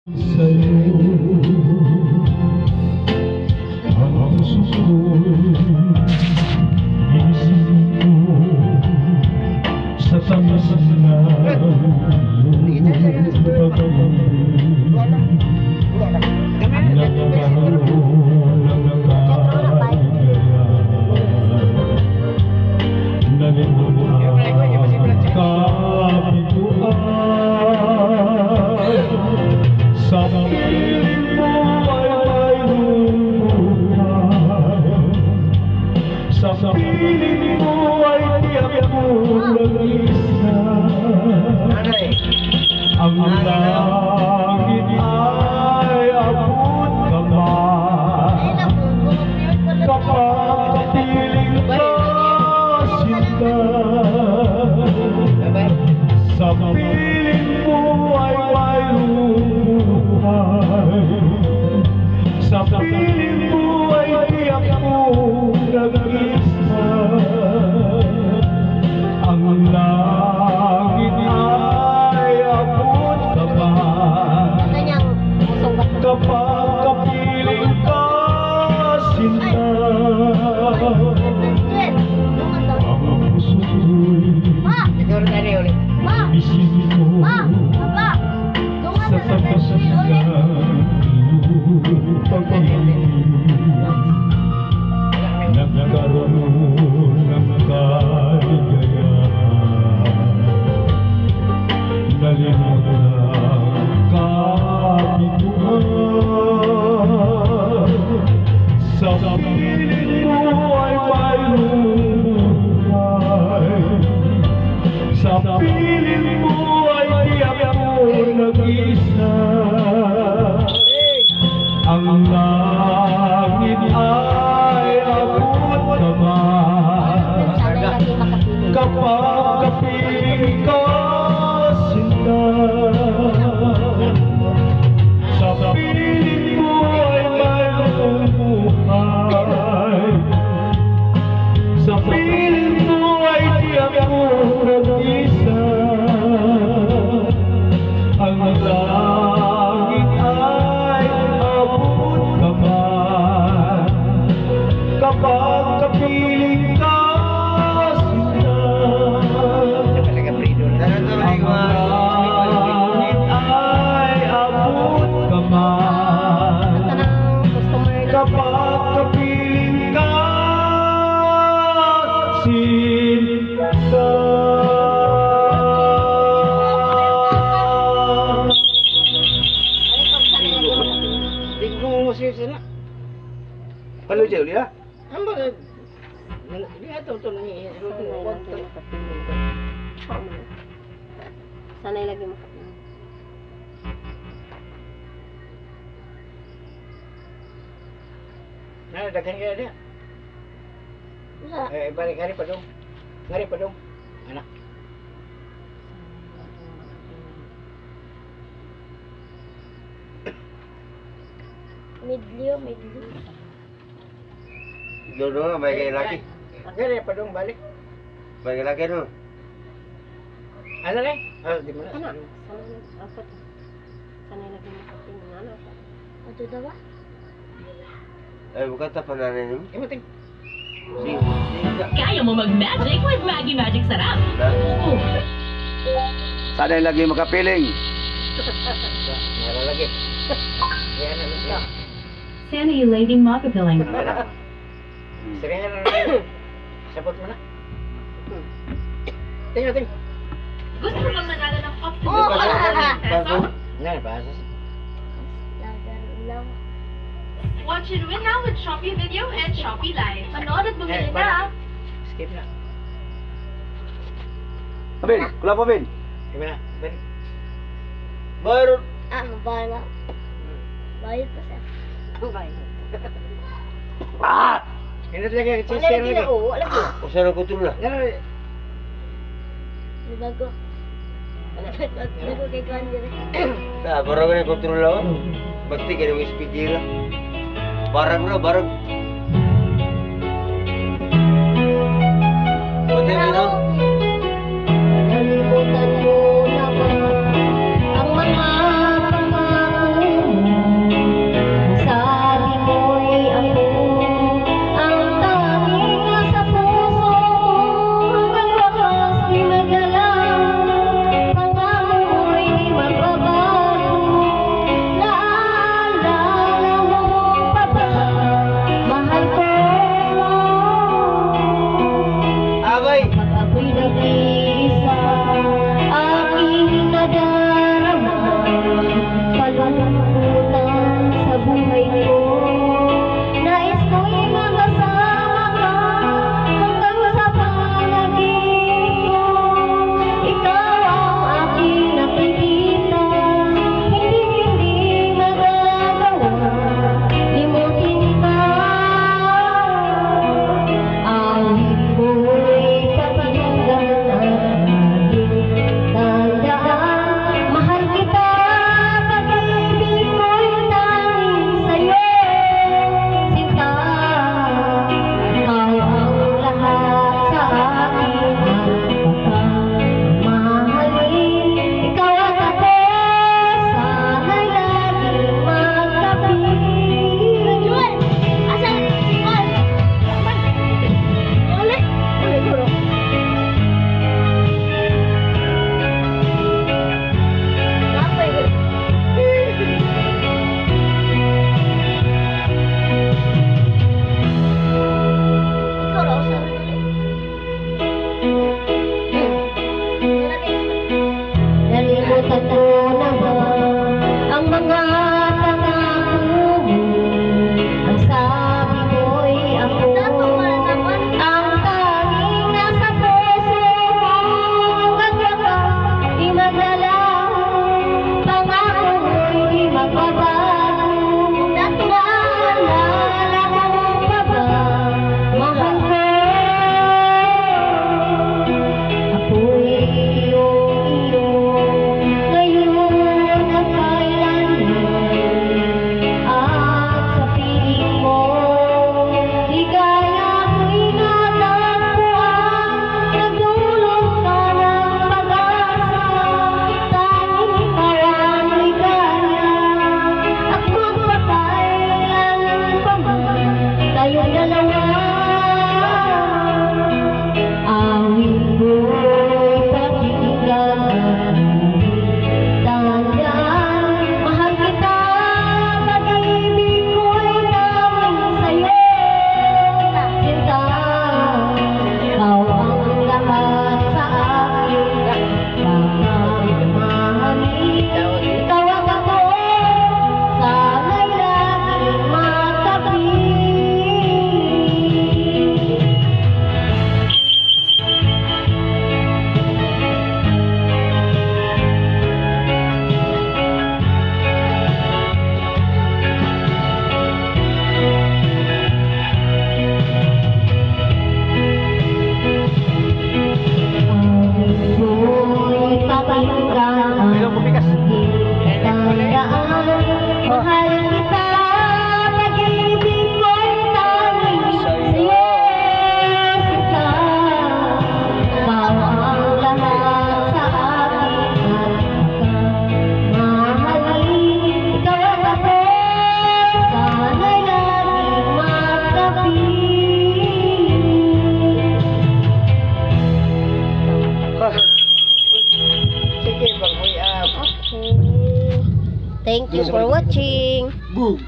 sa'yo ang puso ko'y isipin ko sa tamis na iyong pagkakamali. Nagkaroon ng kagaya nalimutan kabiguan sa piling mo ay mayroon. Sa piling mo ay tiyak mo nag-isa. Ang langit ay abot kamay kapag piling ka sinta. Sa piling mo ay mayroon. Sa piling mo ay tiyak mo nag-isa. Ang langit ay abot kamay kapag kapiling ka sinta. Ang puso ko'y isipin mo sa tapas na iyong pagkakamali. Nagkaroon ng kaligayahan, nalimutan kabiguan. Sa piling mo ay mayroon. Sa piling mo ay tiyak mo nag-isa. Ang langit ay abot kamay kapag kapiling ka sinta. Sa piling mo ay mayroong buhay. Sa piling mo ay tiyak mo nag-isa. Ang langit ay abot kamay kapag kapiling ka sinta. Ang langit ay abot kamay kapag kapiling ka sinta. Kalau jauh dia, Hamba dia tahu ni sanay lagi makapiling. nah dagang dia. Balik hari padong, anak. Midlio. Dulu baik lagi. Hari padong balik. Baik lagi dulu. Ano nih? Di mana? Sana apa tu? Sanay lagi makapiling anak. Ato daw ba? Bukan tapanan ini. Imuting. Kaya mo mag-magic with Maggie Magic Sarap. Oo. Sanay lagi makapiling. Meron lagi. Yan na lang. Sanay lady makapiling. Seringan na lang. Sabot mo na. Ting. Gusto mo bang manalo ng option? Bago. Yan, pasas. Lang. Watch and win now with Shopee Video and Shopee Live. Panood at bumili na. Skip na. Bin, kelapa Bin. Gimana? Balik. Baru. Mabala. Bayad pa siya. Bayad. Ah. Ini lagi share lagi. Wala ko. Usaha ko tuh lah. Yan. Bago. Bago kay Kandir. Nah, barang ini kontrol lawan. Bakti kena speaker. Barang na barang. Pwede mo na. Nalimutan mo na ba ang mga pangako for watching. Boom!